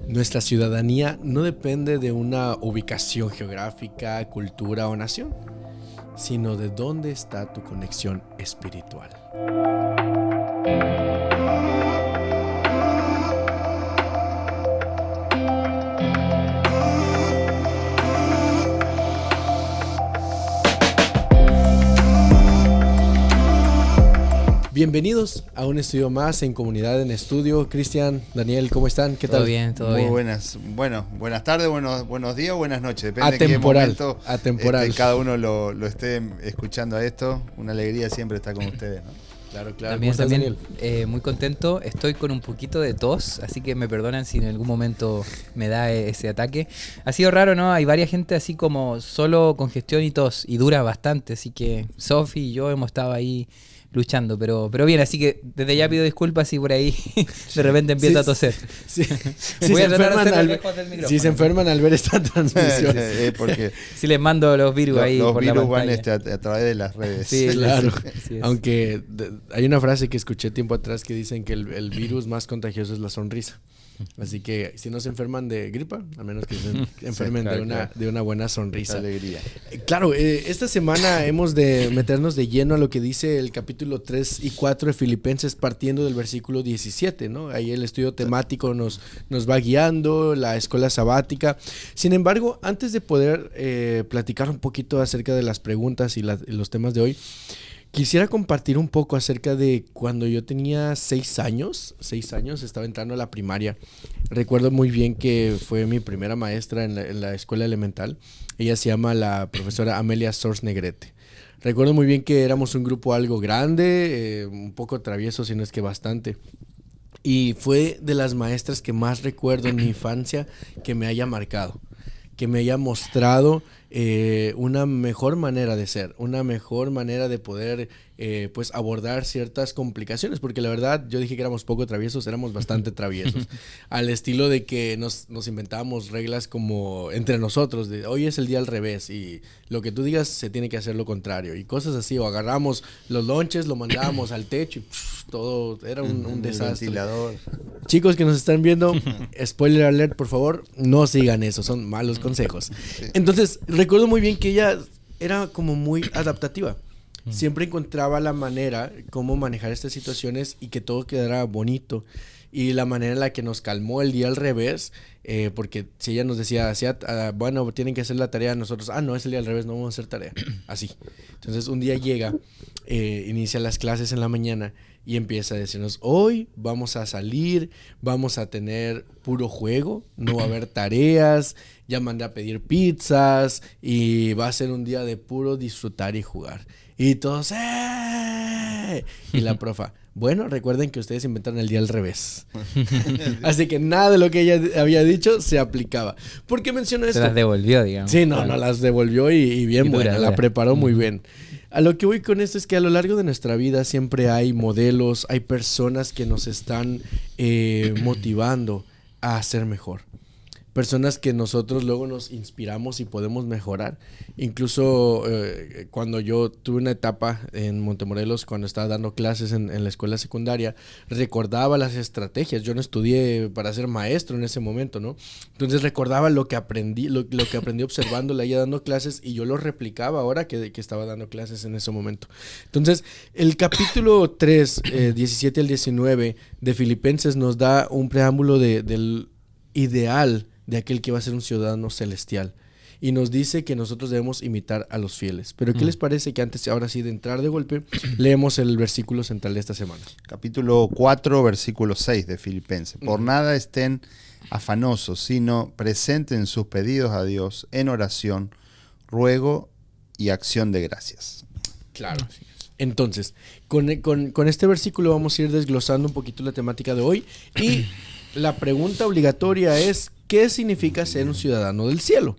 Nuestra ciudadanía no depende de una ubicación geográfica, cultura o nación, sino de dónde está tu conexión espiritual. Bienvenidos a un estudio más en Comunidad en Estudio. Cristian, Daniel, ¿cómo están? ¿Qué tal? Todo bien, todo Muy bien. buenas. Bueno, buenas tardes, buenos días o buenas noches. Depende de qué Atemporal, momento atemporal. cada uno lo esté escuchando a esto. Una alegría siempre estar con ustedes, ¿no? Claro. ¿Cómo También, estás, Daniel? muy contento. Estoy con un poquito de tos, así que me perdonan si en algún momento me da ese ataque. Ha sido raro, ¿no? Hay varias gente así como solo congestión y tos, y dura bastante, así que Sofi y yo hemos estado ahí luchando, pero bien, así que desde ya pido disculpas si por ahí de repente empiezo a toser. Sí. Voy a tratar de hacerlo lejos del micrófono. Si se enferman al ver esta transmisión. Porque Si les mando los virus ahí los por la virus van pantalla. a través de las redes. Sí, Claro. Así es. Aunque hay una frase que escuché tiempo atrás que dicen que el virus más contagioso es la sonrisa. Así que si no se enferman de gripa, a menos que se enfermen claro. de una buena sonrisa. Alegría. Claro, esta semana hemos de meternos de lleno a lo que dice el capítulo 3 y 4 de Filipenses, partiendo del versículo 17, ¿no? Ahí el estudio temático nos va guiando, la escuela sabática. Sin embargo, antes de poder platicar un poquito acerca de las preguntas y los temas de hoy, quisiera compartir un poco acerca de cuando yo tenía 6 años, estaba entrando a la primaria. Recuerdo muy bien que fue mi primera maestra en la escuela elemental. Ella se llama la profesora Amelia Sors Negrete. Recuerdo muy bien que éramos un grupo algo grande, un poco travieso, si no es que bastante. Y fue de las maestras que más recuerdo en mi infancia que me haya marcado, que me haya mostrado una mejor manera de ser, una mejor manera de poder pues abordar ciertas complicaciones, porque la verdad yo dije que éramos poco traviesos, éramos bastante traviesos, al estilo de que nos inventábamos reglas como entre nosotros, de hoy es el día al revés y lo que tú digas se tiene que hacer lo contrario y cosas así, o agarramos los lonches, lo mandábamos al techo y todo era un desastre. Ventilador. Chicos que nos están viendo, spoiler alert, por favor, no sigan eso, son malos consejos. Entonces, recuerdo muy bien que ella era como muy adaptativa. Siempre encontraba la manera cómo manejar estas situaciones y que todo quedara bonito. Y la manera en la que nos calmó el día al revés, porque si ella nos decía, bueno, tienen que hacer la tarea, nosotros, no, es el día al revés, no vamos a hacer tarea. Así. Entonces un día llega, inicia las clases en la mañana y empieza a decirnos, hoy vamos a salir, vamos a tener puro juego, no va a haber tareas, ya mandé a pedir pizzas y va a ser un día de puro disfrutar y jugar. Y todos, ¡eh! Y la profa, bueno, recuerden que ustedes inventaron el día al revés. Así que nada de lo que ella había dicho se aplicaba. ¿Por qué menciono esto? Se las devolvió, digamos. Sí, no las devolvió y bien Y buena, dura. la preparó muy bien. A lo que voy con esto es que a lo largo de nuestra vida siempre hay modelos, hay personas que nos están motivando a ser mejor. Personas que nosotros luego nos inspiramos y podemos mejorar. Incluso cuando yo tuve una etapa en Montemorelos, cuando estaba dando clases en la escuela secundaria, recordaba las estrategias. Yo no estudié para ser maestro en ese momento, ¿no? Entonces recordaba lo que aprendí, lo que aprendí observándola ella dando clases y yo lo replicaba ahora que estaba dando clases en ese momento. Entonces, el capítulo 3, 17 al 19 de Filipenses nos da un preámbulo del ideal de aquel que va a ser un ciudadano celestial. Y nos dice que nosotros debemos imitar a los fieles. Pero ¿qué les parece que antes, ahora sí, de entrar de golpe, leemos el versículo central de esta semana? Capítulo 4, versículo 6 de Filipenses. Por nada estén afanosos, sino presenten sus pedidos a Dios en oración, ruego y acción de gracias. Claro. Entonces, con este versículo vamos a ir desglosando un poquito la temática de hoy. Y la pregunta obligatoria es, ¿qué significa ser un ciudadano del cielo?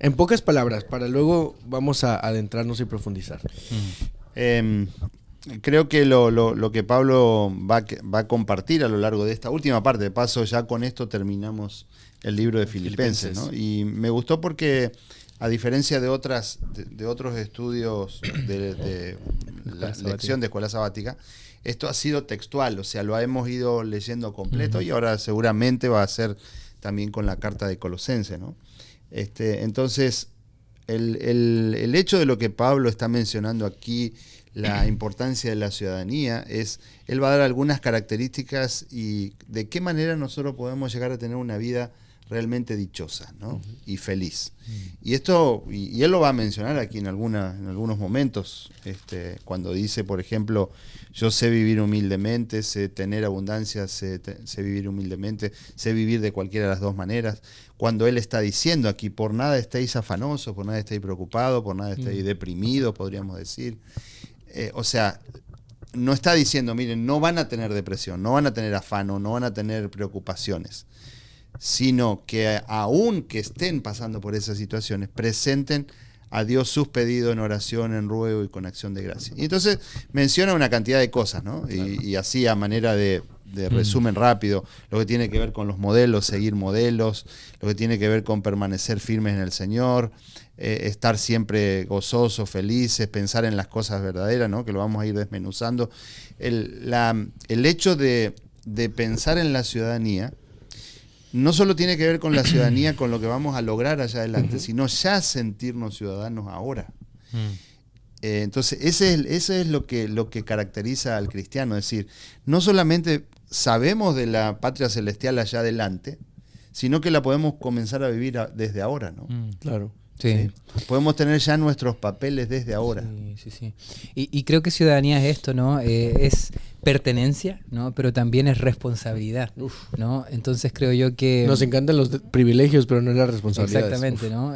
En pocas palabras, para luego vamos a adentrarnos y profundizar. Creo que lo que Pablo va a compartir a lo largo de esta última parte, de paso ya con esto terminamos el libro de Filipenses, ¿no? Y me gustó porque a diferencia de otros estudios de la lección de escuela sabática, esto ha sido textual, o sea, lo hemos ido leyendo completo y ahora seguramente va a ser también con la carta de Colosenses, ¿no? Entonces, el hecho de lo que Pablo está mencionando aquí, la importancia de la ciudadanía, él va a dar algunas características y de qué manera nosotros podemos llegar a tener una vida realmente dichosa, ¿no? Y feliz. Y él lo va a mencionar aquí en algunos momentos, cuando dice, por ejemplo, yo sé vivir humildemente, sé tener abundancia, sé vivir humildemente, sé vivir de cualquiera de las dos maneras. Cuando él está diciendo aquí, por nada estéis afanosos, por nada estéis preocupados, por nada estéis deprimidos, podríamos decir. O sea, no está diciendo, miren, no van a tener depresión, no van a tener afano, no van a tener preocupaciones, sino que aun que estén pasando por esas situaciones, presenten a Dios sus pedidos en oración, en ruego y con acción de gracia. Y entonces menciona una cantidad de cosas, ¿no? Y así a manera de resumen rápido, lo que tiene que ver con los modelos, seguir modelos, lo que tiene que ver con permanecer firmes en el Señor, estar siempre gozosos, felices, pensar en las cosas verdaderas, ¿no? Que lo vamos a ir desmenuzando. El hecho de pensar en la ciudadanía no solo tiene que ver con la ciudadanía, con lo que vamos a lograr allá adelante, sino ya sentirnos ciudadanos ahora. Entonces, ese es lo que caracteriza al cristiano, es decir, no solamente sabemos de la patria celestial allá adelante, sino que la podemos comenzar a vivir desde ahora, ¿no? Claro. Sí. Podemos tener ya nuestros papeles desde ahora. Sí. Y creo que ciudadanía es esto, ¿no? Es pertenencia, ¿no? Pero también es responsabilidad, ¿no? Entonces creo yo que... Nos encantan los privilegios, pero no las responsabilidades. Exactamente, ¿no?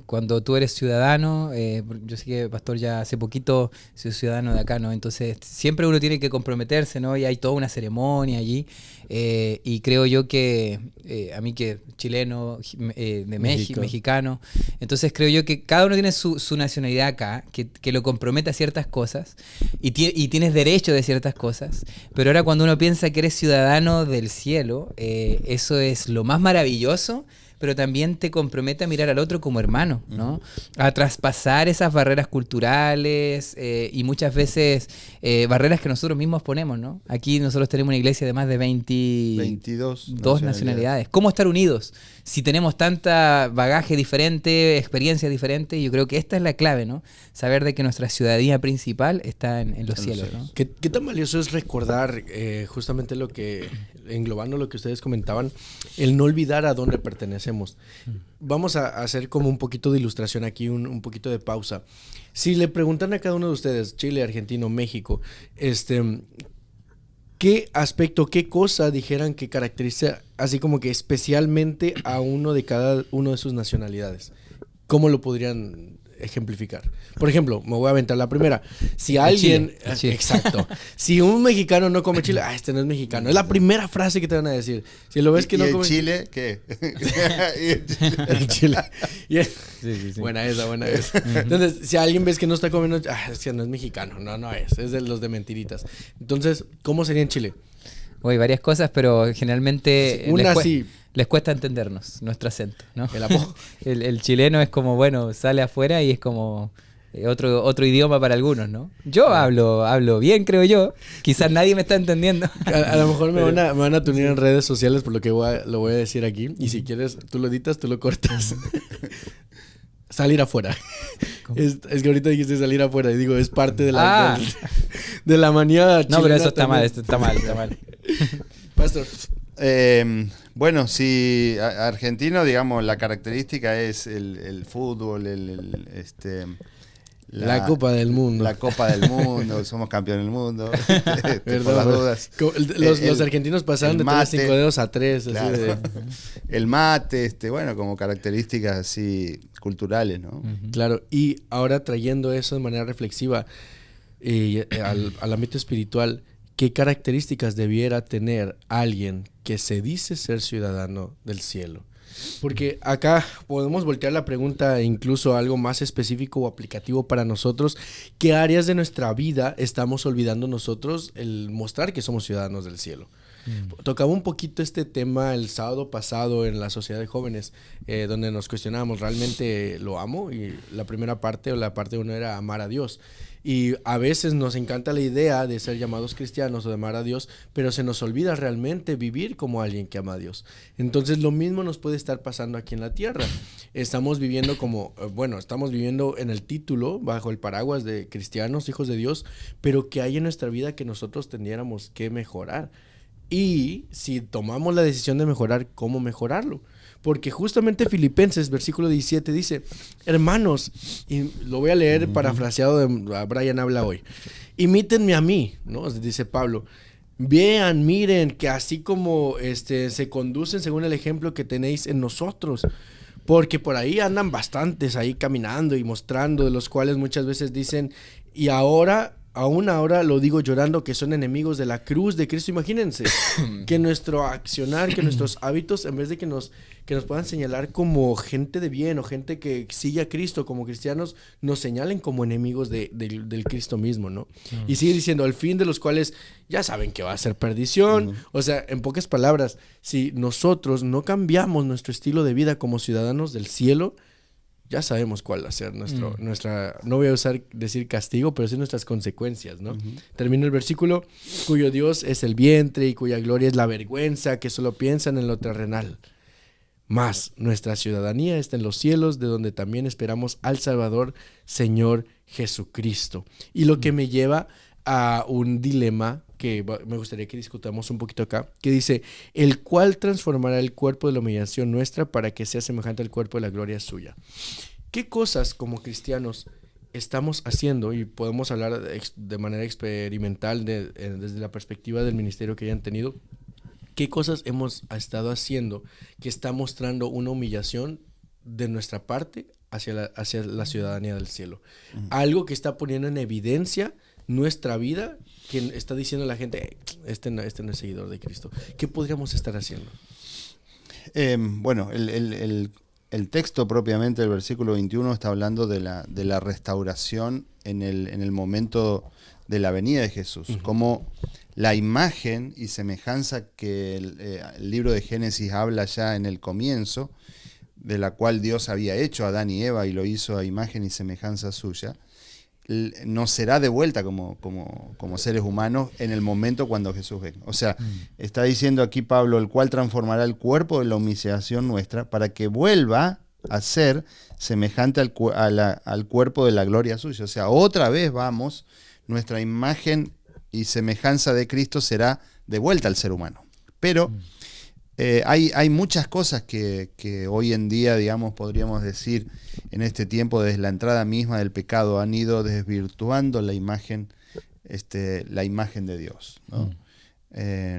Cuando tú eres ciudadano, yo sé que Pastor ya hace poquito soy ciudadano de acá, ¿no? Entonces siempre uno tiene que comprometerse, ¿no? Y hay toda una ceremonia allí. Y creo yo que a mí que chileno, de México, mexicano, entonces creo yo que cada uno tiene su nacionalidad acá, que lo compromete a ciertas cosas y tienes derecho de ciertas cosas, pero ahora cuando uno piensa que eres ciudadano del cielo, eso es lo más maravilloso, pero también te compromete a mirar al otro como hermano, ¿no? A traspasar esas barreras culturales y muchas veces barreras que nosotros mismos ponemos, ¿no? Aquí nosotros tenemos una iglesia de más de 22 nacionalidades. ¿Cómo estar unidos? Si tenemos tanta bagaje diferente, experiencias diferentes, yo creo que esta es la clave, ¿no? Saber de que nuestra ciudadanía principal está en los cielos, ¿no? ¿Qué tan valioso es recordar justamente lo que, englobando lo que ustedes comentaban, el no olvidar a dónde pertenecemos? Vamos a hacer como un poquito de ilustración aquí, un poquito de pausa. Si le preguntan a cada uno de ustedes, Chile, Argentina, México, ¿qué aspecto, qué cosa dijeran que caracteriza así como que especialmente a uno de cada uno de sus nacionalidades? ¿Cómo lo podrían ejemplificar? Por ejemplo, me voy a aventar la primera. Si alguien... Chile. Exacto. Si un mexicano no come chile, este no es mexicano. Es la primera frase que te van a decir. Si lo ves que no come... Chile qué? El chile. Sí. Buena esa. Entonces, si alguien ves que no está comiendo... es que no es mexicano. No es de los de mentiritas. Entonces, ¿cómo sería en Chile? Hay varias cosas, pero generalmente sí. Les cuesta entendernos, nuestro acento, ¿no? El el chileno es como, bueno, sale afuera y es como otro idioma para algunos, ¿no? Yo hablo bien, creo yo. Quizás nadie me está entendiendo. A lo mejor me van a tunir en redes sociales por lo que lo voy a decir aquí. Y si quieres, tú lo editas, tú lo cortas. Salir afuera. Es que ahorita dijiste salir afuera. Y digo, es parte de de la manía chilena. No, pero eso está mal, está mal. Pastor. Bueno, si argentino, digamos, la característica es el fútbol, la Copa del Mundo. La Copa del Mundo, somos campeones del mundo. Por las dudas. Los argentinos pasaron de 5 dedos a 3. Claro. Así de... El mate, bueno, como características así culturales, ¿no? Claro, y ahora trayendo eso de manera reflexiva al ámbito espiritual, ¿qué características debiera tener alguien que se dice ser ciudadano del cielo? Porque acá podemos voltear la pregunta incluso a algo más específico o aplicativo para nosotros. ¿Qué áreas de nuestra vida estamos olvidando nosotros el mostrar que somos ciudadanos del cielo? Tocaba un poquito este tema el sábado pasado en la Sociedad de Jóvenes, donde nos cuestionábamos, ¿realmente lo amo? Y la primera parte o la parte 1 era amar a Dios. Y a veces nos encanta la idea de ser llamados cristianos o de amar a Dios, pero se nos olvida realmente vivir como alguien que ama a Dios. Entonces lo mismo nos puede estar pasando aquí en la tierra. Estamos viviendo estamos viviendo en el título, bajo el paraguas de cristianos, hijos de Dios, pero ¿qué hay en nuestra vida que nosotros tendríamos que mejorar? Y si tomamos la decisión de mejorar, ¿cómo mejorarlo? Porque justamente Filipenses, versículo 17, dice, hermanos, y lo voy a leer parafraseado de Brian habla hoy, imítenme a mí, ¿no? Dice Pablo, vean, miren, que así como se conducen según el ejemplo que tenéis en nosotros. Porque por ahí andan bastantes ahí caminando y mostrando, de los cuales muchas veces dicen, y aún ahora lo digo llorando, que son enemigos de la cruz de Cristo. Imagínense que nuestro accionar, que nuestros hábitos, en vez de que nos puedan señalar como gente de bien o gente que sigue a Cristo como cristianos, nos señalen como enemigos del Cristo mismo, ¿no? Y sigue diciendo, al fin de los cuales ya saben que va a ser perdición. O sea, en pocas palabras, si nosotros no cambiamos nuestro estilo de vida como ciudadanos del cielo, ya sabemos cuál va a ser nuestra, no voy a decir castigo, pero sí nuestras consecuencias, ¿no? Termina el versículo, cuyo Dios es el vientre y cuya gloria es la vergüenza, que solo piensan en lo terrenal. Mas nuestra ciudadanía está en los cielos, de donde también esperamos al Salvador, Señor Jesucristo. Y lo que me lleva a un dilema que me gustaría que discutamos un poquito acá, que dice, el cual transformará el cuerpo de la humillación nuestra para que sea semejante al cuerpo de la gloria suya. ¿Qué cosas como cristianos estamos haciendo? Y podemos hablar de manera experimental desde la perspectiva del ministerio que hayan tenido. ¿Qué cosas hemos estado haciendo que está mostrando una humillación de nuestra parte hacia la ciudadanía del cielo? Algo que está poniendo en evidencia nuestra vida, que está diciendo a la gente, este no es seguidor de Cristo. ¿Qué podríamos estar haciendo? Bueno, el texto propiamente del versículo 21 está hablando de la restauración en el momento de la venida de Jesús. Como la imagen y semejanza que el libro de Génesis habla ya en el comienzo, de la cual Dios había hecho a Adán y Eva y lo hizo a imagen y semejanza suya, nos será de vuelta como seres humanos en el momento cuando Jesús venga. O sea, está diciendo aquí Pablo, el cual transformará el cuerpo de la humillación nuestra para que vuelva a ser semejante al cuerpo de la gloria suya. O sea, otra vez nuestra imagen y semejanza de Cristo será de vuelta al ser humano. Pero hay muchas cosas que hoy en día, digamos, podríamos decir, en este tiempo, desde la entrada misma del pecado, han ido desvirtuando la imagen de Dios, ¿no?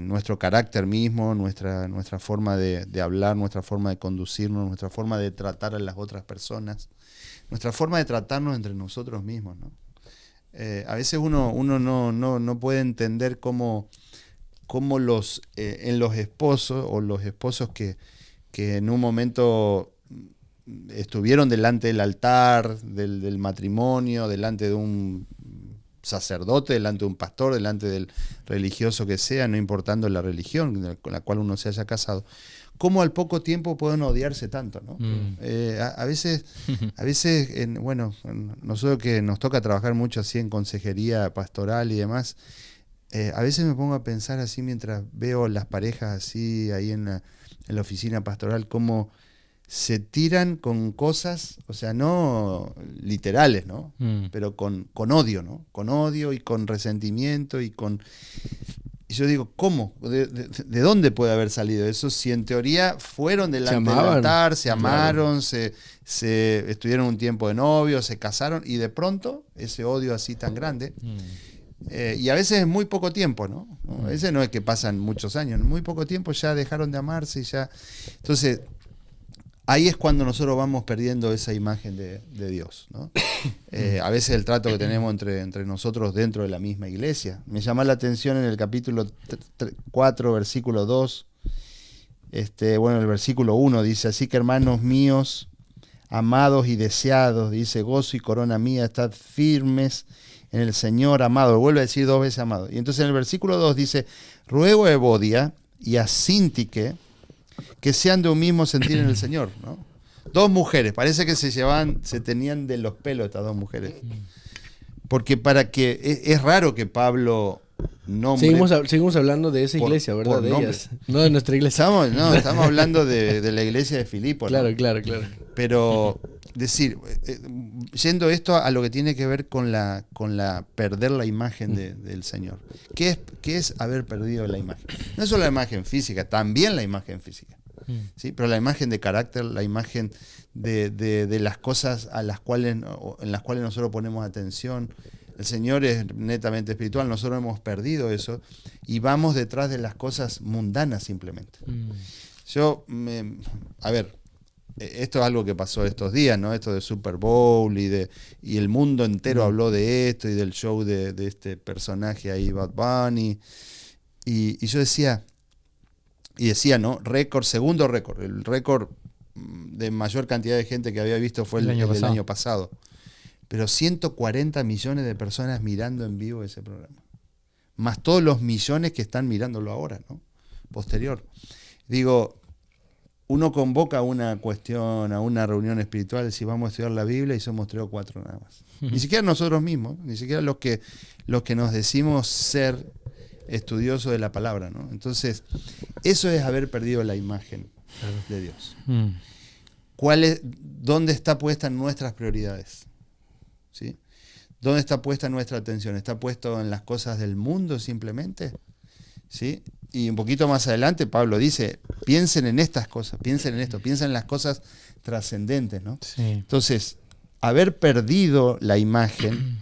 Nuestro carácter mismo, nuestra forma de hablar, nuestra forma de conducirnos, nuestra forma de tratar a las otras personas, nuestra forma de tratarnos entre nosotros mismos, ¿no? A veces uno no puede entender cómo en los esposos o los esposos que en un momento estuvieron delante del altar del matrimonio, delante de un sacerdote, delante de un pastor, delante del religioso que sea, no importando la religión con la cual uno se haya casado, cómo al poco tiempo pueden odiarse tanto, ¿no? A veces nosotros que nos toca trabajar mucho así en consejería pastoral y demás, a veces me pongo a pensar así mientras veo las parejas así ahí en la oficina pastoral, cómo se tiran con cosas, o sea, no literales, ¿no? Pero con odio, ¿no? Con odio y con resentimiento y yo digo, ¿cómo? ¿De dónde puede haber salido eso? Si en teoría fueron delante del altar, se amaron, claro, se estuvieron un tiempo de novios, se casaron y de pronto ese odio así tan grande. Y a veces es muy poco tiempo, ¿no? A veces no es que pasan muchos años, en muy poco tiempo ya dejaron de amarse y ya. Entonces, ahí es cuando nosotros vamos perdiendo esa imagen de Dios, ¿no? A veces el trato que tenemos entre nosotros dentro de la misma iglesia. Me llama la atención en el capítulo 4, versículo 2. El versículo 1 dice, así que hermanos míos, amados y deseados, dice, gozo y corona mía, estad firmes en el Señor, amado. Vuelve a decir 2 veces amado. Y entonces en el versículo 2 dice, ruego a Evodia y a Síntique que sean de un mismo sentir en el Señor, ¿no? 2 mujeres, parece que se tenían de los pelos estas 2 mujeres. Porque es raro que Pablo nombre... Seguimos hablando de esa iglesia, ¿verdad? De ellas, no de nuestra iglesia. Estamos hablando de la iglesia de Filipo, ¿no? Claro. Pero decir, yendo esto a lo que tiene que ver con la perder la imagen del Señor. ¿Qué es haber perdido la imagen? No es solo la imagen física, también la imagen física. ¿Sí? Pero la imagen de carácter, la imagen de las cosas en las cuales nosotros ponemos atención. El Señor es netamente espiritual, nosotros hemos perdido eso y vamos detrás de las cosas mundanas simplemente. Esto es algo que pasó estos días, ¿no? Esto de Super Bowl y el mundo entero habló de esto y del show de este personaje ahí, Bad Bunny. Y yo decía, ¿no? Segundo récord. El récord de mayor cantidad de gente que había visto fue el del año pasado. Pero 140 millones de personas mirando en vivo ese programa. Más todos los millones que están mirándolo ahora, ¿no? Posterior. Digo, uno convoca una cuestión, a una reunión espiritual, si vamos a estudiar la Biblia y somos 3 o 4 nada más. Ni siquiera nosotros mismos, ni siquiera los que nos decimos ser estudiosos de la palabra, ¿no? Entonces, eso es haber perdido la imagen de Dios. ¿Dónde está puesta nuestras prioridades? ¿Sí? ¿Dónde está puesta nuestra atención? ¿Está puesto en las cosas del mundo simplemente? ¿Sí? Y un poquito más adelante Pablo dice, piensen en estas cosas, piensen en esto, piensen en las cosas trascendentes, ¿no? Sí. Entonces, haber perdido la imagen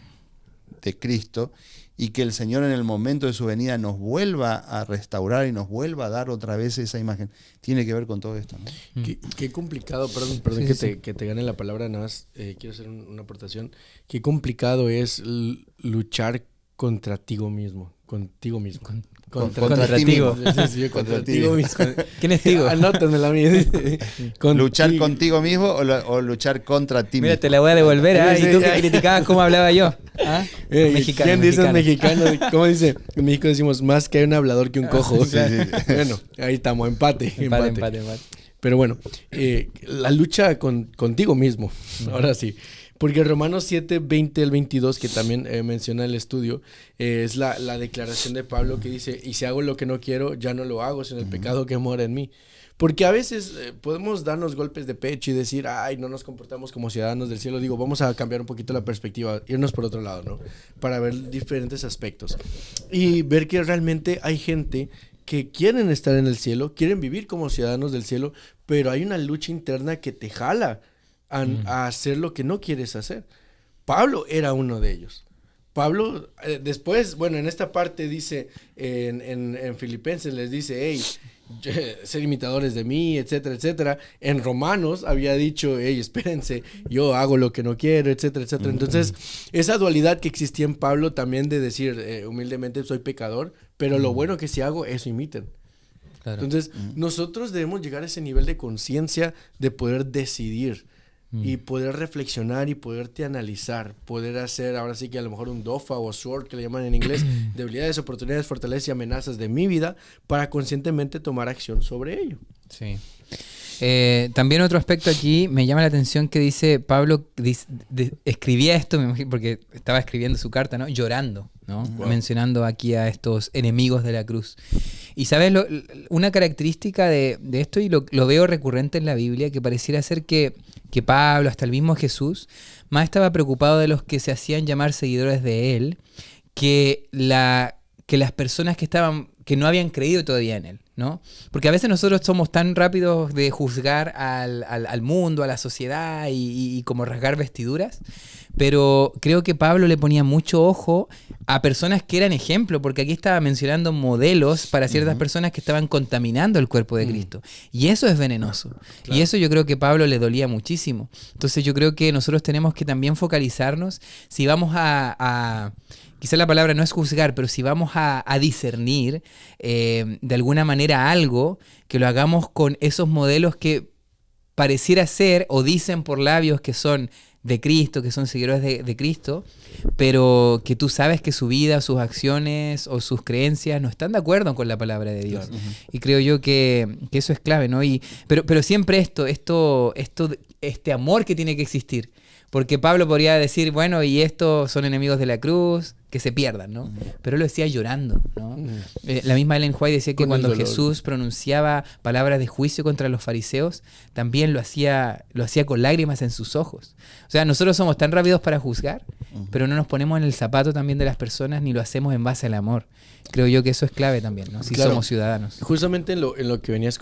de Cristo y que el Señor en el momento de su venida nos vuelva a restaurar y nos vuelva a dar otra vez esa imagen, tiene que ver con todo esto, ¿no? Qué complicado, perdón que te gane la palabra, nada más quiero hacer una aportación. Qué complicado es luchar contra ti mismo, contigo mismo. Contra ti mismo. Sí, contra ti mismo. ¿Quién es Tigo? Anótenme la mía. ¿Luchar contigo mismo o luchar contra ti mismo? Mira, te la voy a devolver, ¿ah? Y tú que criticabas cómo hablaba yo. ¿Ah? Mexicano. ¿Quién dice mexicano? ¿Cómo dice? En México decimos más que hay un hablador que un cojo. Sí. Bueno, ahí estamos, empate. Pero bueno, la lucha contigo mismo, ahora sí. Porque Romanos 7, 20 al 22, que también menciona el estudio, es la declaración de Pablo que dice, y si hago lo que no quiero, ya no lo hago, sino el pecado que mora en mí. Porque a veces podemos darnos golpes de pecho y decir, ay, no nos comportamos como ciudadanos del cielo. Digo, vamos a cambiar un poquito la perspectiva, irnos por otro lado, ¿no? Para ver diferentes aspectos. Y ver que realmente hay gente que quieren estar en el cielo, quieren vivir como ciudadanos del cielo, pero hay una lucha interna que te jala a hacer lo que no quieres hacer. Pablo era uno de ellos. Pablo, después, bueno, en esta parte dice, en Filipenses les dice, hey, ser imitadores de mí, etcétera, etcétera. En Romanos había dicho, hey, espérense, yo hago lo que no quiero, etcétera, etcétera. Entonces, esa dualidad que existía en Pablo también de decir, humildemente soy pecador, pero lo bueno que si hago, eso imiten. Claro. Entonces, nosotros debemos llegar a ese nivel de conciencia de poder decidir y poder reflexionar y poderte analizar, poder hacer ahora sí que a lo mejor un DOFA o SWOT que le llaman en inglés, debilidades, oportunidades, fortalezas y amenazas de mi vida para conscientemente tomar acción sobre ello. Sí. También otro aspecto aquí me llama la atención que dice Pablo, escribía esto, me imagino, porque estaba escribiendo su carta, ¿no? Llorando, ¿no? Wow. Mencionando aquí a estos enemigos de la cruz. Y sabes, una característica de esto, y lo veo recurrente en la Biblia, que pareciera ser que Pablo, hasta el mismo Jesús, más estaba preocupado de los que se hacían llamar seguidores de él, que las personas que no habían creído todavía en él, ¿no? Porque a veces nosotros somos tan rápidos de juzgar al mundo, a la sociedad y como rasgar vestiduras, pero creo que Pablo le ponía mucho ojo a personas que eran ejemplo, porque aquí estaba mencionando modelos para ciertas personas que estaban contaminando el cuerpo de Cristo. Y eso es venenoso. Claro. Y eso yo creo que a Pablo le dolía muchísimo. Entonces yo creo que nosotros tenemos que también focalizarnos, si vamos quizá la palabra no es juzgar, pero si vamos a discernir de alguna manera algo, que lo hagamos con esos modelos que pareciera ser o dicen por labios que son de Cristo, que son seguidores de Cristo, pero que tú sabes que su vida, sus acciones o sus creencias no están de acuerdo con la palabra de Dios. Claro. Y creo yo que eso es clave, ¿no? Pero siempre este amor que tiene que existir. Porque Pablo podría decir, bueno, y estos son enemigos de la cruz, que se pierdan, ¿no? Pero él lo decía llorando, ¿no? La misma Ellen White decía que Con el cuando dolor. Jesús pronunciaba palabras de juicio contra los fariseos, también lo hacía con lágrimas en sus ojos. O sea, nosotros somos tan rápidos para juzgar, pero no nos ponemos en el zapato también de las personas ni lo hacemos en base al amor. Creo yo que eso es clave también, ¿no? Si Claro. somos ciudadanos. Justamente en lo que venías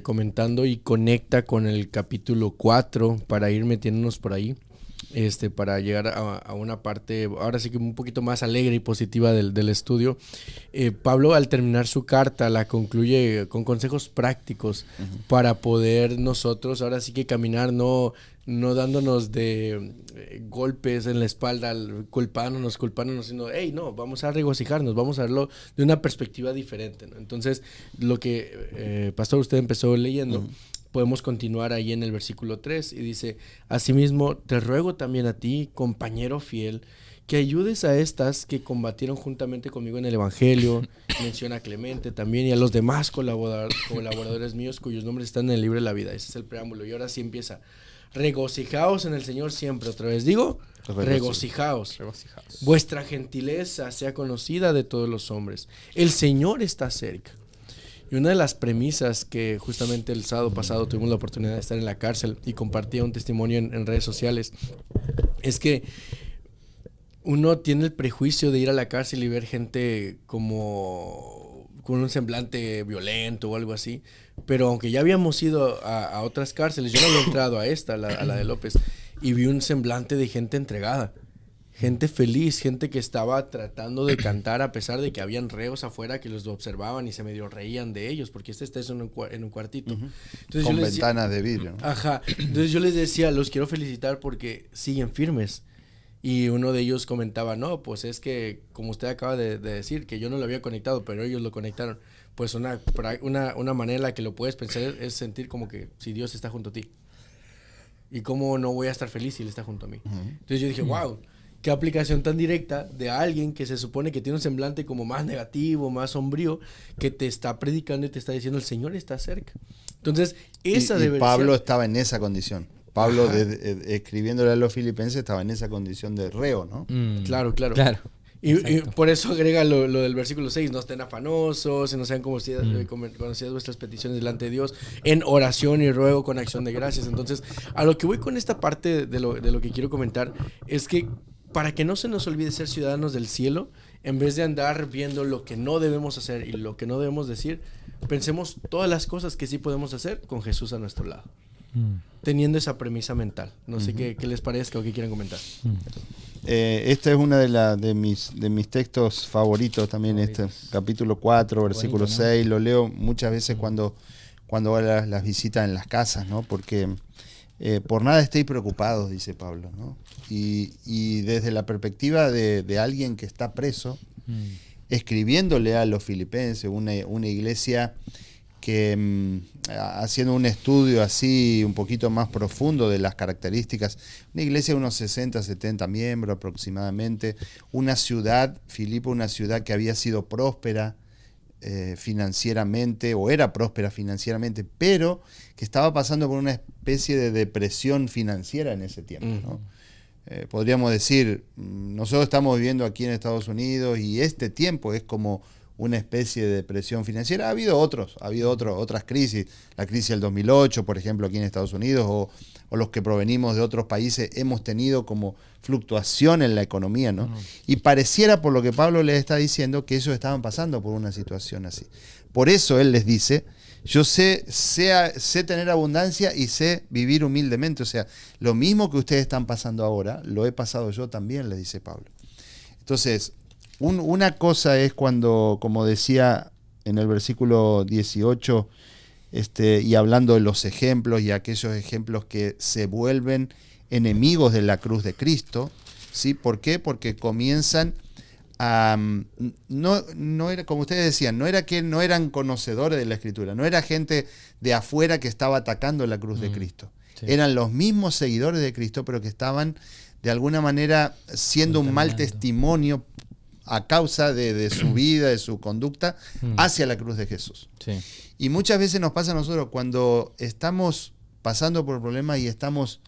comentando y conecta con el capítulo 4 para ir metiéndonos por ahí. Para llegar a una parte, ahora sí que un poquito más alegre y positiva del estudio. Pablo, al terminar su carta, la concluye con consejos prácticos para poder nosotros, ahora sí que caminar, no dándonos de golpes en la espalda, culpándonos, sino, hey, no, vamos a regocijarnos, vamos a verlo de una perspectiva diferente, ¿no? Entonces, lo que, Pastor, usted empezó leyendo, podemos continuar ahí en el versículo 3 y dice, asimismo, te ruego también a ti, compañero fiel, que ayudes a estas que combatieron juntamente conmigo en el Evangelio, menciona a Clemente también y a los demás colaboradores míos cuyos nombres están en el libro de la vida. Ese es el preámbulo. Y ahora sí empieza. Regocijaos en el Señor siempre. Otra vez digo, regocijaos. Vuestra gentileza sea conocida de todos los hombres. El Señor está cerca. Y una de las premisas que justamente el sábado pasado tuvimos la oportunidad de estar en la cárcel y compartía un testimonio en redes sociales, es que uno tiene el prejuicio de ir a la cárcel y ver gente como con un semblante violento o algo así, pero aunque ya habíamos ido a otras cárceles, yo no había entrado a esta, a la de López, y vi un semblante de gente entregada. Gente feliz, gente que estaba tratando de cantar a pesar de que habían reos afuera que los observaban y se medio reían de ellos, porque está en un cuartito. Entonces Con yo les ventanas de vidrio, ¿no? Ajá. Entonces yo les decía, los quiero felicitar porque siguen firmes. Y uno de ellos comentaba, no, pues es que, como usted acaba de decir, que yo no lo había conectado, pero ellos lo conectaron. Pues una manera en la que lo puedes pensar es sentir como que si Dios está junto a ti. Y cómo no voy a estar feliz si Él está junto a mí. Entonces yo dije, wow, qué aplicación tan directa de alguien que se supone que tiene un semblante como más negativo, más sombrío, que te está predicando y te está diciendo, el Señor está cerca. Entonces, esa y debería Pablo ser... estaba en esa condición. Pablo, escribiéndole a los filipenses, estaba en esa condición de reo, ¿no? Claro. Y por eso agrega lo del versículo 6, no estén afanosos, no sean conocidas vuestras peticiones delante de Dios, en oración y ruego con acción de gracias. Entonces, a lo que voy con esta parte de lo que quiero comentar, es que para que no se nos olvide ser ciudadanos del cielo, en vez de andar viendo lo que no debemos hacer y lo que no debemos decir, pensemos todas las cosas que sí podemos hacer con Jesús a nuestro lado. Teniendo esa premisa mental. No sé qué les parezca o qué quieran comentar. Esta es una de mis textos favoritos también, capítulo 4, versículo 6. Lo leo muchas veces cuando hago las visitas en las casas, ¿no? Porque por nada estéis preocupados, dice Pablo, ¿no? Y desde la perspectiva de alguien que está preso, escribiéndole a los filipenses, una iglesia que haciendo un estudio así un poquito más profundo de las características, una iglesia de unos 60, 70 miembros aproximadamente, una ciudad, Filipo, una ciudad que había sido próspera financieramente, o era próspera financieramente, pero que estaba pasando por una especie de depresión financiera en ese tiempo, ¿no? Podríamos decir, nosotros estamos viviendo aquí en Estados Unidos y este tiempo es como una especie de depresión financiera. Ha habido otras crisis, la crisis del 2008, por ejemplo, aquí en Estados Unidos, o los que provenimos de otros países, hemos tenido como fluctuación en la economía, ¿no? Y pareciera, por lo que Pablo les está diciendo, que ellos estaban pasando por una situación así. Por eso él les dice, yo sé tener abundancia y sé vivir humildemente. O sea, lo mismo que ustedes están pasando ahora, lo he pasado yo también, les dice Pablo. Entonces, una cosa es cuando, como decía en el versículo 18, y hablando de los ejemplos y aquellos ejemplos que se vuelven enemigos de la cruz de Cristo, ¿sí? ¿Por qué? Porque comienzan a... No era, como ustedes decían, no era que no eran conocedores de la Escritura, no era gente de afuera que estaba atacando la cruz de Cristo. Sí. Eran los mismos seguidores de Cristo, pero que estaban de alguna manera siendo un mal testimonio a causa de su vida, de su conducta, hacia la cruz de Jesús. Sí. Y muchas veces nos pasa a nosotros cuando estamos pasando por problemas y estamos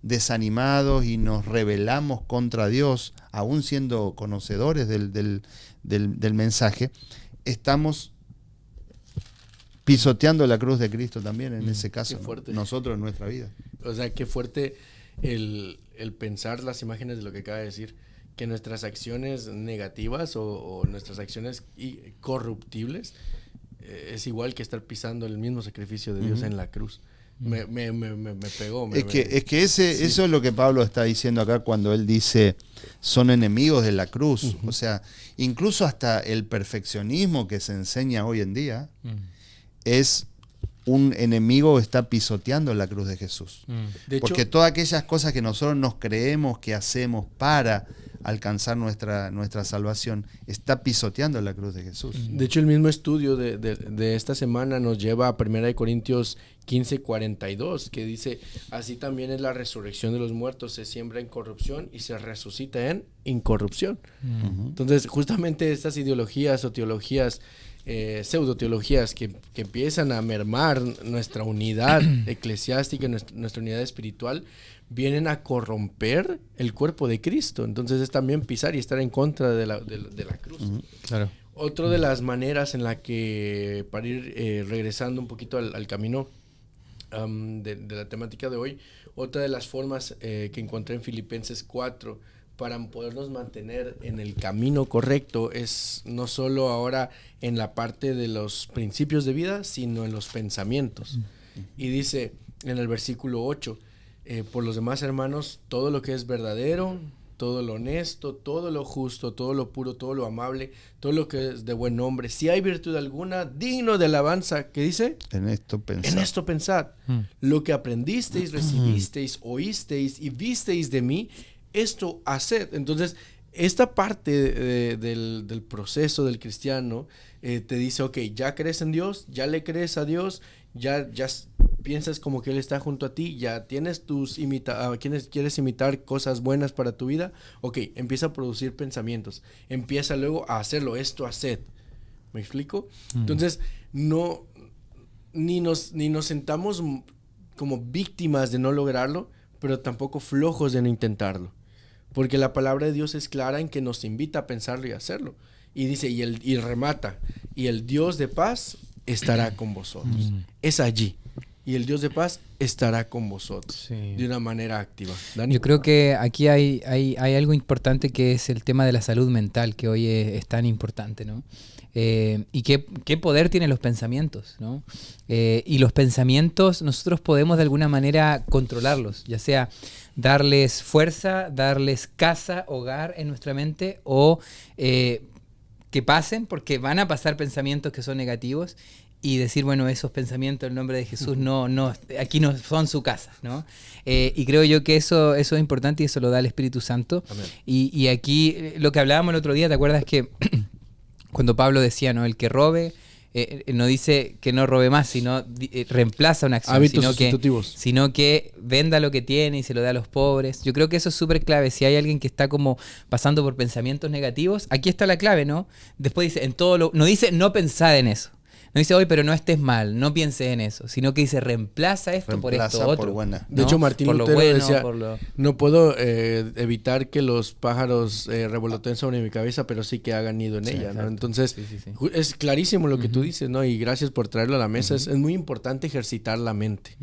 desanimados y nos rebelamos contra Dios, aún siendo conocedores del mensaje, estamos pisoteando la cruz de Cristo también, en ese caso, ¿no? Nosotros en nuestra vida. O sea, qué fuerte el pensar las imágenes de lo que acaba de decir, que nuestras acciones negativas o nuestras acciones corruptibles es igual que estar pisando el mismo sacrificio de Dios en la cruz. Me pegó. Eso es lo que Pablo está diciendo acá cuando él dice son enemigos de la cruz. O sea, incluso hasta el perfeccionismo que se enseña hoy en día es un enemigo que está pisoteando la cruz de Jesús. De hecho, porque todas aquellas cosas que nosotros nos creemos que hacemos para alcanzar nuestra salvación está pisoteando la cruz de Jesús. De hecho, el mismo estudio de esta semana nos lleva a 1 Corintios 15:42, que dice: así también es la resurrección de los muertos, se siembra en corrupción y se resucita en incorrupción. Entonces, justamente estas ideologías o teologías, pseudoteologías que empiezan a mermar nuestra unidad eclesiástica, nuestra unidad espiritual, vienen a corromper el cuerpo de Cristo. Entonces es también pisar y estar en contra de la cruz. Claro. Otra de las maneras en la que, para ir regresando un poquito al camino de la temática de hoy, otra de las formas que encontré en Filipenses 4 para podernos mantener en el camino correcto es no solo ahora en la parte de los principios de vida, sino en los pensamientos. Y dice en el versículo 8, por los demás hermanos, todo lo que es verdadero, todo lo honesto, todo lo justo, todo lo puro, todo lo amable, todo lo que es de buen nombre, si hay virtud alguna, digno de alabanza, ¿qué dice? En esto pensad. En esto pensad. Lo que aprendisteis, recibisteis, oísteis y visteis de mí, esto haced. Entonces, esta parte del proceso del cristiano te dice, ok, ya crees en Dios, ya le crees a Dios, ya piensas como que Él está junto a ti, ya tienes quieres imitar cosas buenas para tu vida, ok, empieza a producir pensamientos, empieza luego a hacerlo, esto haced. ¿Me explico? Entonces, ni nos sentamos como víctimas de no lograrlo, pero tampoco flojos de no intentarlo. Porque la palabra de Dios es clara en que nos invita a pensarlo y a hacerlo. Y dice, y remata, y el Dios de paz estará con vosotros. Es allí. Y el Dios de paz estará con vosotros, sí, de una manera activa. Dani. Yo creo que aquí hay algo importante, que es el tema de la salud mental, que hoy es tan importante, ¿no? Y qué poder tienen los pensamientos, ¿no? Y los pensamientos nosotros podemos de alguna manera controlarlos, ya sea darles fuerza, darles casa, hogar en nuestra mente, o que pasen, porque van a pasar pensamientos que son negativos, y decir, bueno, esos pensamientos en nombre de Jesús aquí no son su casa, ¿no? Y creo yo que eso es importante, y eso lo da el Espíritu Santo. Y aquí lo que hablábamos el otro día, ¿te acuerdas que cuando Pablo decía, ¿no? El que robe, no dice que no robe más, sino reemplaza una acción, hábitos sustitutivos, sino que venda lo que tiene y se lo da a los pobres. Yo creo que eso es súper clave. Si hay alguien que está como pasando por pensamientos negativos, aquí está la clave, ¿no? Después dice, no dice no pensad en eso. No dice, hoy, pero no estés mal, no pienses en eso, sino que dice, reemplaza esto por esto otro. Por buena. De hecho, Martín Lutero decía, no puedo evitar que los pájaros revoloteen sobre mi cabeza, pero sí que hagan nido en ella, ¿no? Entonces, es clarísimo lo que tú dices, ¿no? Y gracias por traerlo a la mesa. Es muy importante ejercitar la mente.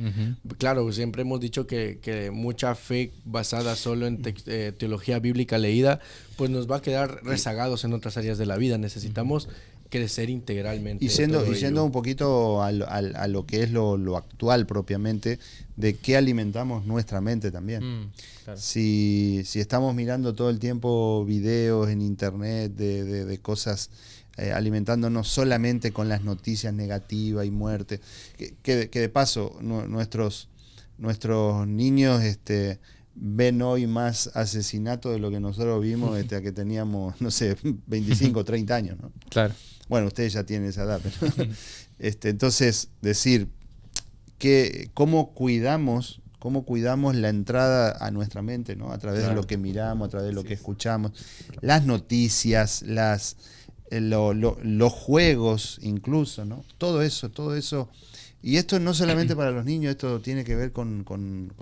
Claro, siempre hemos dicho que mucha fe basada solo en teología bíblica leída, pues nos va a quedar rezagados en otras áreas de la vida. Necesitamos crecer integralmente. Y yendo un poquito a lo que es lo actual propiamente, de qué alimentamos nuestra mente también. Claro. Si estamos mirando todo el tiempo videos en internet de cosas, alimentándonos solamente con las noticias negativas y muerte, que de paso nuestros niños ven hoy más asesinatos de lo que nosotros vimos a que teníamos, no sé, 25 o 30 años, ¿no? Claro. Bueno, ustedes ya tienen esa edad, pero entonces decir cómo cuidamos cómo cuidamos la entrada a nuestra mente, ¿no? A través de lo que miramos, a través de lo que escuchamos, las noticias, los juegos incluso, ¿no? Todo eso. Y esto no solamente para los niños, esto tiene que ver con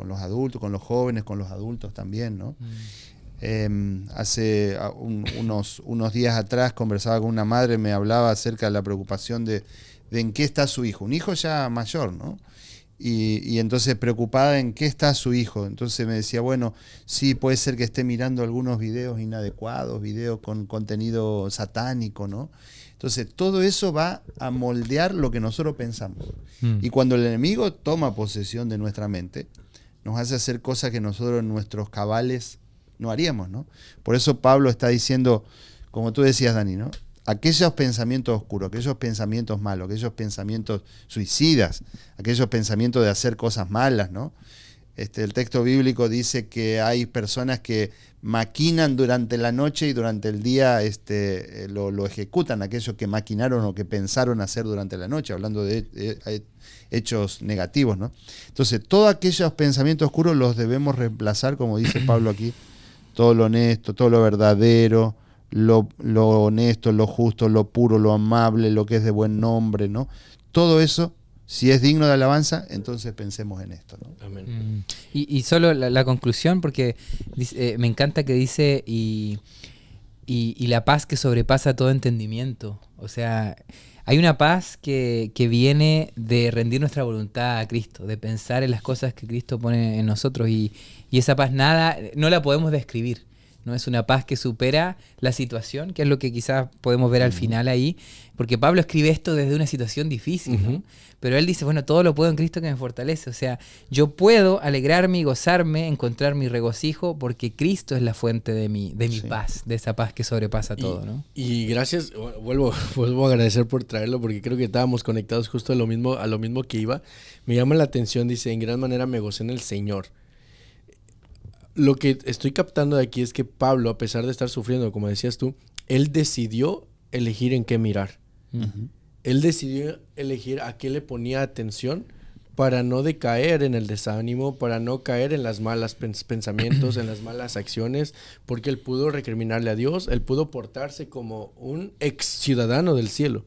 los adultos, con los jóvenes, con los adultos también, ¿no? Hace unos días atrás conversaba con una madre, me hablaba acerca de la preocupación de en qué está su hijo, un hijo ya mayor, ¿no? Y entonces preocupada en qué está su hijo. Entonces me decía, bueno, sí, puede ser que esté mirando algunos videos inadecuados, videos con contenido satánico, ¿no? Entonces todo eso va a moldear lo que nosotros pensamos. Y cuando el enemigo toma posesión de nuestra mente, nos hace hacer cosas que nosotros en nuestros cabales no haríamos, ¿no? Por eso Pablo está diciendo, como tú decías, Dani, ¿no? Aquellos pensamientos oscuros, aquellos pensamientos malos, aquellos pensamientos suicidas, aquellos pensamientos de hacer cosas malas, ¿no? El texto bíblico dice que hay personas que maquinan durante la noche y durante el día lo ejecutan, aquellos que maquinaron o que pensaron hacer durante la noche, hablando de hechos negativos, ¿no? Entonces, todos aquellos pensamientos oscuros los debemos reemplazar, como dice Pablo aquí, todo lo honesto, todo lo verdadero, lo honesto, lo justo, lo puro, lo amable, lo que es de buen nombre, ¿no? Todo eso, si es digno de alabanza, entonces pensemos en esto, ¿no? Amén. Y solo la conclusión, porque me encanta que dice y la paz que sobrepasa todo entendimiento. O sea, hay una paz que viene de rendir nuestra voluntad a Cristo, de pensar en las cosas que Cristo pone en nosotros, y esa paz no la podemos describir. ¿No? Es una paz que supera la situación, que es lo que quizás podemos ver al final ahí, porque Pablo escribe esto desde una situación difícil, ¿no? Pero él dice, bueno, todo lo puedo en Cristo que me fortalece. O sea, yo puedo alegrarme y gozarme, encontrar mi regocijo, porque Cristo es la fuente de mi paz, de esa paz que sobrepasa todo, ¿no? Y gracias, vuelvo a agradecer por traerlo, porque creo que estábamos conectados justo a lo mismo que iba. Me llama la atención, dice, en gran manera me gocé en el Señor. Lo que estoy captando de aquí es que Pablo, a pesar de estar sufriendo, como decías tú, él decidió elegir en qué mirar. Él decidió elegir a qué le ponía atención para no decaer en el desánimo, para no caer en las malas pensamientos, en las malas acciones, porque él pudo recriminarle a Dios, él pudo portarse como un ex ciudadano del cielo.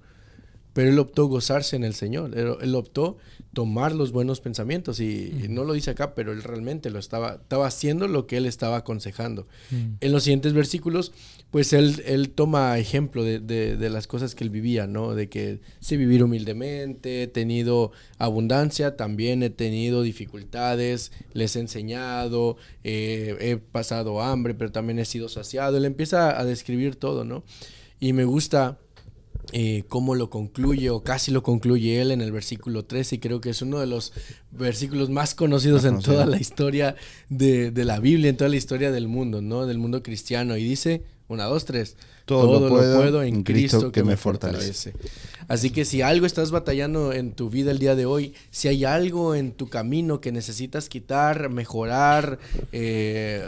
Pero él optó gozarse en el Señor, él optó tomar los buenos pensamientos y no lo dice acá, pero él realmente estaba haciendo lo que él estaba aconsejando. En los siguientes versículos, pues él toma ejemplo de las cosas que él vivía, ¿no? De que sé vivir humildemente, he tenido abundancia, también he tenido dificultades, les he enseñado, he pasado hambre, pero también he sido saciado. Él empieza a describir todo, ¿no? Y me gusta cómo lo concluye, o casi lo concluye él en el versículo 13, y creo que es uno de los versículos más conocidos en toda la historia de la Biblia, en toda la historia del mundo, ¿no? Del mundo cristiano. Y dice, 1, 2, 3, todo lo puedo en Cristo que me fortalece. Así que si algo estás batallando en tu vida el día de hoy, si hay algo en tu camino que necesitas quitar, mejorar,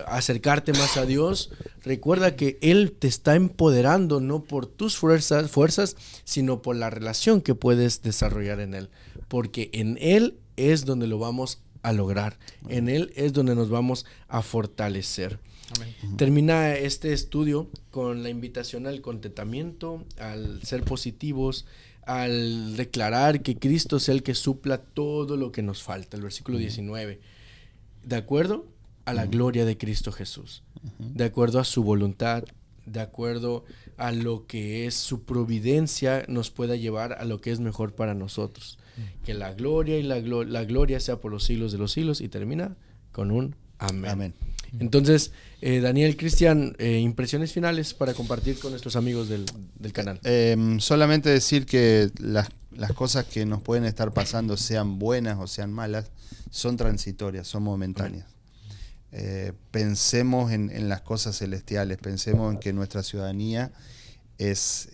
acercarte más a Dios, recuerda que Él te está empoderando no por tus fuerzas, sino por la relación que puedes desarrollar en Él. Porque en Él es donde lo vamos a lograr. En Él es donde nos vamos a fortalecer. Amén. Termina este estudio con la invitación al contentamiento, al ser positivos, al declarar que Cristo es el que supla todo lo que nos falta. El versículo 19. De acuerdo a la gloria de Cristo Jesús, de acuerdo a su voluntad, de acuerdo a lo que es su providencia, nos pueda llevar a lo que es mejor para nosotros. Que la gloria y la gloria sea por los siglos de los siglos, y termina con un amén. Amén. Entonces, Daniel, Cristian, impresiones finales para compartir con nuestros amigos del canal. Solamente decir que las cosas que nos pueden estar pasando, sean buenas o sean malas, son transitorias, son momentáneas. Pensemos en las cosas celestiales, pensemos en que nuestra ciudadanía es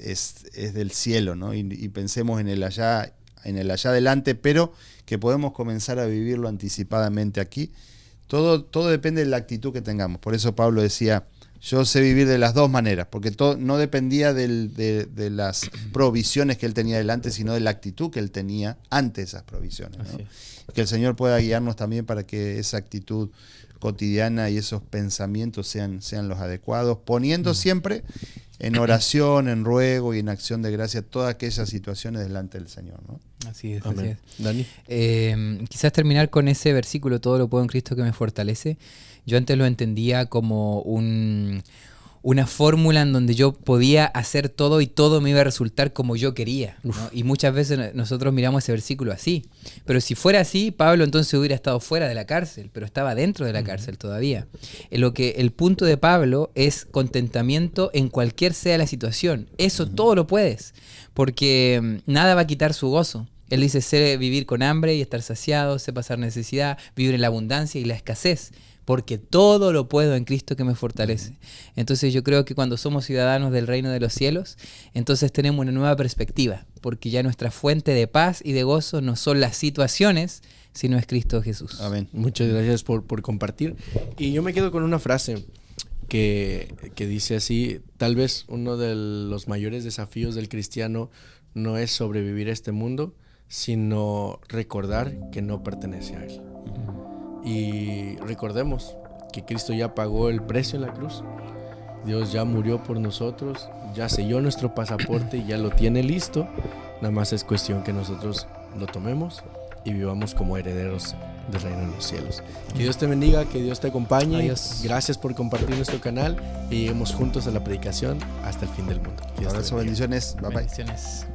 del cielo, ¿no? Y pensemos en el allá adelante, pero que podemos comenzar a vivirlo anticipadamente aquí. Todo depende de la actitud que tengamos. Por eso Pablo decía, yo sé vivir de las dos maneras, porque no dependía de las provisiones que él tenía delante, sino de la actitud que él tenía ante esas provisiones, ¿no? Que el Señor pueda guiarnos también para que esa actitud cotidiana y esos pensamientos sean los adecuados, poniendo siempre en oración, en ruego y en acción de gracia todas aquellas situaciones delante del Señor, ¿no? Así es, Amén. así es. Dani. Quizás terminar con ese versículo, todo lo puedo en Cristo que me fortalece. Yo antes lo entendía como una fórmula en donde yo podía hacer todo y todo me iba a resultar como yo quería, ¿no? Y muchas veces nosotros miramos ese versículo así. Pero si fuera así, Pablo entonces hubiera estado fuera de la cárcel, pero estaba dentro de la cárcel todavía. El punto de Pablo es contentamiento en cualquier sea la situación. Eso todo lo puedes, porque nada va a quitar su gozo. Él dice, sé vivir con hambre y estar saciado, sé pasar necesidad, vivir en la abundancia y la escasez, porque todo lo puedo en Cristo que me fortalece. Entonces yo creo que cuando somos ciudadanos del reino de los cielos, entonces tenemos una nueva perspectiva, porque ya nuestra fuente de paz y de gozo no son las situaciones, sino es Cristo Jesús. Amén. Muchas gracias por compartir. Y yo me quedo con una frase que dice así: tal vez uno de los mayores desafíos del cristiano no es sobrevivir a este mundo, sino recordar que no pertenece a él. Y recordemos que Cristo ya pagó el precio en la cruz. Dios ya murió por nosotros, ya selló nuestro pasaporte y ya lo tiene listo. Nada más es cuestión que nosotros lo tomemos y vivamos como herederos del reino de los cielos. Que Dios te bendiga, que Dios te acompañe. Adiós. Gracias por compartir nuestro canal y lleguemos juntos a la predicación hasta el fin del mundo. Que Dios te Abrazo, bendiga. bendiciones. Bye bye. Bendiciones.